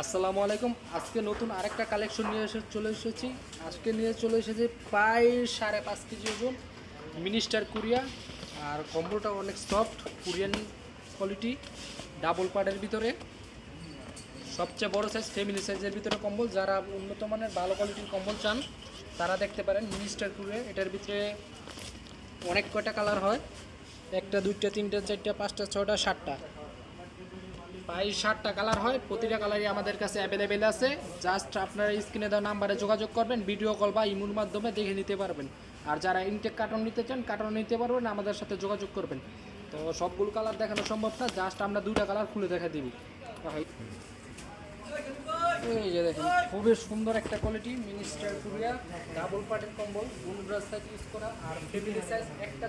আসসালামু আলাইকুম। আজকে নতুন আরেকটা কালেকশন নিয়ে চলে এসেছি। আজকে নিয়ে চলে এসেছি প্রায় 5.5 কেজি ওজন মিনিস্টার কুরিয়া। আর কম্বলটা অনেক সফট, কোরিয়ান কোয়ালিটি, ডাবল পার্টের ভিতরে সবচেয়ে বড় সাইজ, ফ্যামিলি সাইজের ভিতরে কম্বল। যারা উন্নত মানের ভালো কোয়ালিটির কম্বল চান তারা দেখতে পারেন মিনিস্টার কুরিয়া। এটার ভিতরে অনেক কয়টা কালার হয়, একটা, দুইটা, তিনটা, চারটা, পাঁচটা, ছয়টা, সাতটা, প্রায় 60টা কালার হয়। প্রতিটা কালারই আমাদের কাছে অ্যাভেলেবেল আছে। জাস্ট আপনারা স্ক্রিনে দেওয়া নাম্বারে যোগাযোগ করবেন, ভিডিও কল বা ইমোর মাধ্যমে দেখে নিতে পারবেন। আর যারা ইনটেক কার্টন নিতে চান কার্টন নিতে পারবেন, আমাদের সাথে যোগাযোগ করবেন। তো সবগুলো কালার দেখানো সম্ভব না, জাস্ট আমরা দুইটা কালার খুলে দেখা দিব। এই যে দেখেন, খুবই সুন্দর একটা কোয়ালিটি মিনিস্টার কুরিয়া ডাবল পার্টের কম্বল, গুনব্রাশ সাইজ ইউজ করা। আর ফ্যামিলি সাইজ একটা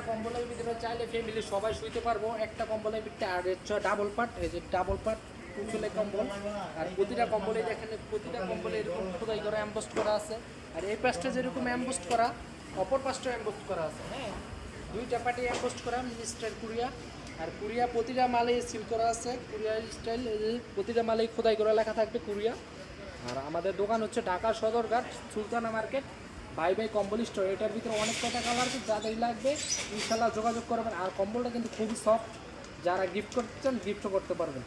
কম্বলের ভিতরে চাইলে ফ্যামিলি সবাই শুইতে পারবো। একটা কম্বলের ভিতরে আর হচ্ছে ডাবল পার্ট, এই যে ডাবল পার্ট কুচলে কম্বল। আর প্রতিটা কম্বলে দেখেন, প্রতিটা কম্বলে এরকম খোদাই করা অ্যাম্বোস্ট করা আছে। আর এই পাশটা যেরকম অ্যাম্বোস্ট করা, অপর পাশটা অ্যাম্বোস্ট করা আছে। হ্যাঁ, দুইটা পার্টি অ্যাম্বোস্ট করা মিনিস্টার কুরিয়া। আর কুরিয়া প্রতিটা মালেই সিল করা আছে, কুরিয়া স্টাইল। প্রতিটা মালেই খোদাই করা লেখা থাকবে কুরিয়া। আর আমাদের দোকান হচ্ছে Dhaka Sadarghat, Sultana market, bye bye কম্বল স্টোর। এটার ভিতরে অনেক কটা কালার আছে, যাদের লাগবে ইনশাল্লাহ যোগাযোগ করবেন। আর কম্বলটা কিন্তু খুবই সফট, যারা গিফট করতে চান গিফটও করতে পারবেন।